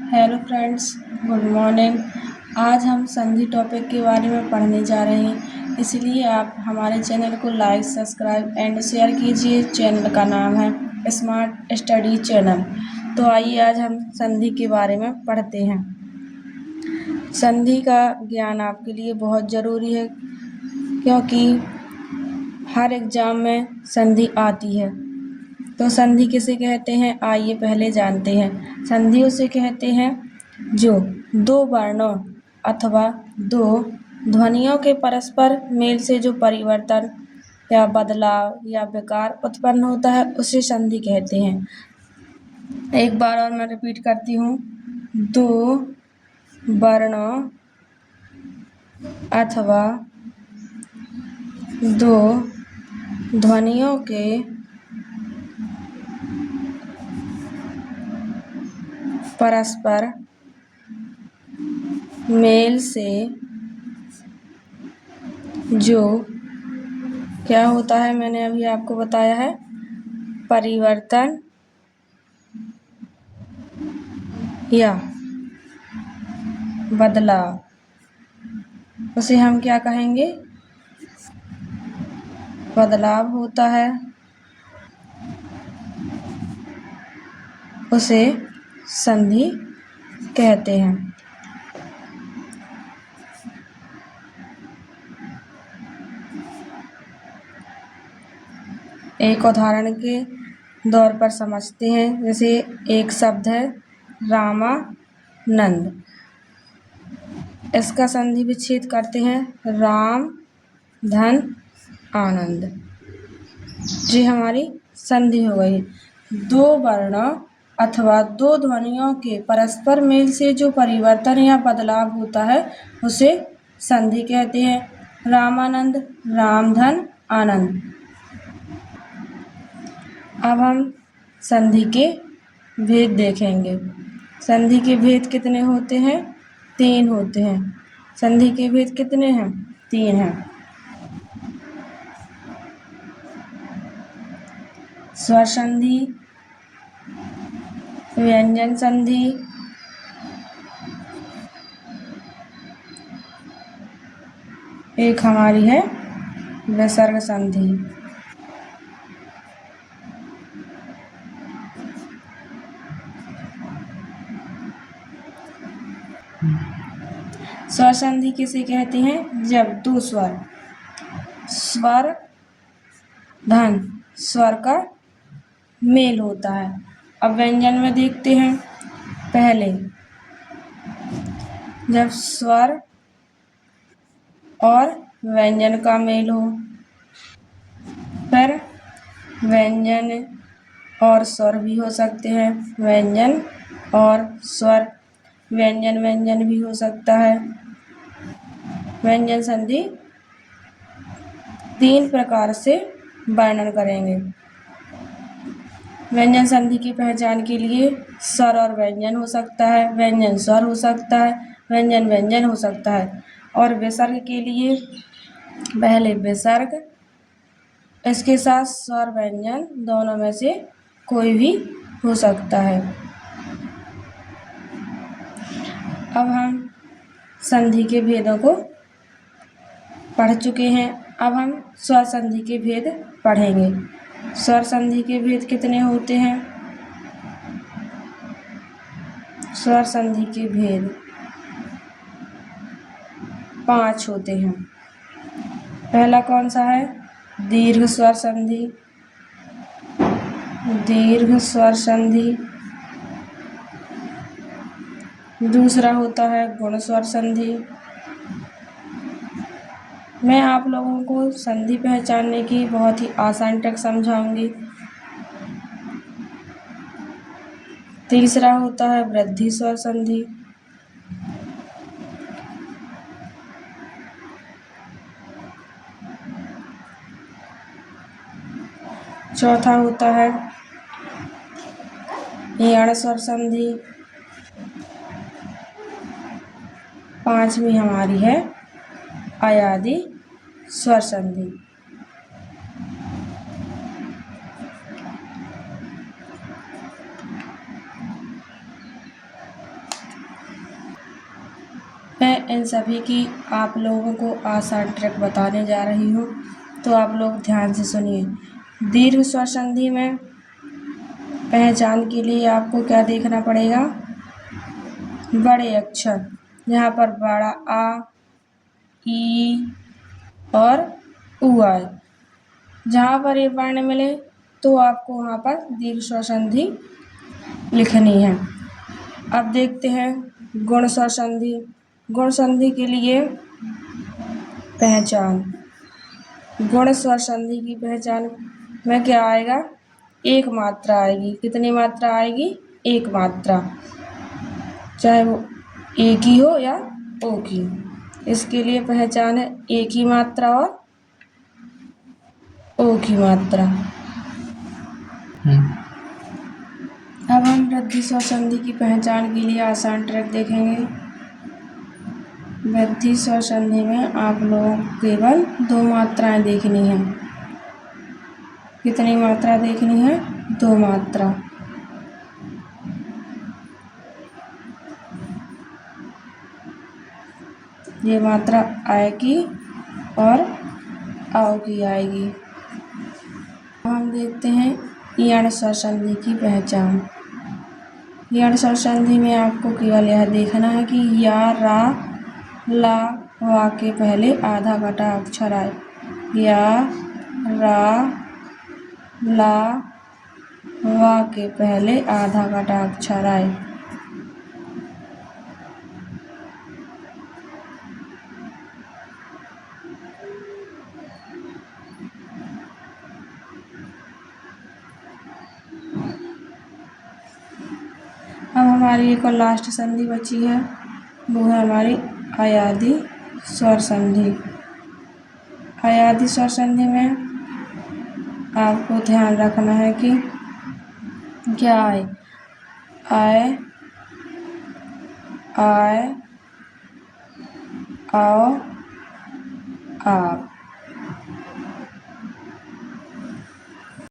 Hello friends, good morning. आज हम संधि टॉपिक के बारे में पढ़ने जा रहे हैं, इसलिए आप हमारे चैनल को लाइक, सब्सक्राइब एंड शेयर कीजिए। चैनल का नाम है स्मार्ट स्टडी चैनल। तो आइए आज हम संधि के बारे में पढ़ते हैं। संधि का ज्ञान आपके लिए बहुत ज़रूरी है, क्योंकि हर एग्ज़ाम में संधि आती है। तो संधि किसे कहते हैं, आइए पहले जानते हैं। संधि उसे कहते हैं जो दो वर्णों अथवा दो ध्वनियों के परस्पर मेल से जो परिवर्तन या बदलाव या विकार उत्पन्न होता है, उसे संधि कहते हैं। एक बार और मैं रिपीट करती हूँ। दो वर्णों अथवा दो ध्वनियों के परस्पर मेल से जो क्या होता है, मैंने अभी आपको बताया है, परिवर्तन या बदलाव, उसे हम क्या कहेंगे, बदलाव होता है, उसे संधि कहते हैं। एक उदाहरण के दौर पर समझते हैं। जैसे एक शब्द है रामानंद, इसका संधि विच्छेद करते हैं राम धन आनंद। जी हमारी संधि हो गई। दो वर्णों अथवा दो ध्वनियों के परस्पर मेल से जो परिवर्तन या बदलाव होता है, उसे संधि कहते हैं। रामानंद, रामधन आनंद। अब हम संधि के भेद देखेंगे। संधि के भेद कितने होते हैं? 3 होते हैं। संधि के भेद कितने हैं? 3 हैं। स्वर संधि, व्यंजन संधि, एक हमारी है विसर्ग संधि। स्वर संधि किसे कहते हैं? जब दो स्वर धन स्वर का मेल होता है। अब व्यंजन में देखते हैं। पहले जब स्वर और व्यंजन का मेल हो, फिर व्यंजन और स्वर भी हो सकते हैं, व्यंजन और स्वर, व्यंजन व्यंजन भी हो सकता है। व्यंजन संधि 3 प्रकार से वर्णन करेंगे। व्यंजन संधि की पहचान के लिए स्वर और व्यंजन हो सकता है, व्यंजन स्वर हो सकता है, व्यंजन व्यंजन हो सकता है। और विसर्ग के लिए पहले विसर्ग, इसके साथ स्वर व्यंजन दोनों में से कोई भी हो सकता है। अब हम संधि के भेदों को पढ़ चुके हैं। अब हम स्वर संधि के भेद पढ़ेंगे। स्वर संधि के भेद कितने होते हैं? स्वर संधि के भेद 5 होते हैं। पहला कौन सा है? दीर्घ स्वर संधि, दीर्घ स्वर संधि। दूसरा होता है गुण स्वर संधि। मैं आप लोगों को संधि पहचानने की बहुत ही आसान ट्रिक समझाऊंगी। तीसरा होता है वृद्धि स्वर संधि। चौथा होता है यण स्वर संधि। पांचवी हमारी है अयादि स्वर संधि। मैं इन सभी की आप लोगों को आसान ट्रिक बताने जा रही हूँ, तो आप लोग ध्यान से सुनिए। दीर्घ स्वर संधि में पहचान के लिए आपको क्या देखना पड़ेगा? बड़े अक्षर, यहाँ पर बड़ा आ, ई और उ आए। जहाँ पर ये वर्ण मिले तो आपको वहाँ पर दीर्घ स्वर संधि लिखनी है। अब देखते हैं गुण स्वर संधि। गुण संधि के लिए पहचान। गुण स्वर संधि की पहचान में क्या आएगा? एक मात्रा आएगी। कितनी मात्रा आएगी? एक मात्रा, चाहे वो ए की हो या ओ की। इसके लिए पहचान है ए की मात्रा और ओ की मात्रा। अब हम वृद्धि स्वर संधि की पहचान के लिए आसान ट्रिक देखेंगे। वृद्धि स्वर संधि में आप लोगों को केवल 2 मात्राएं देखनी है। कितनी मात्रा देखनी है? 2 मात्रा। ये मात्रा आय की और आओ की आएगी। हम देखते हैं यण स्वर संधि की पहचान। यण स्वर संधि में आपको केवल यह देखना है कि या, रा, ला, वा के पहले आधा घटा अक्षर आए। या, रा, ला, वा के पहले आधा घटा अक्षर आए। अब हमारी एक और लास्ट संधि बची है, वो है हमारी अयादि स्वर संधि। अयादि स्वर संधि में आपको ध्यान रखना है कि क्या आए? आए, आय, आओ, आप।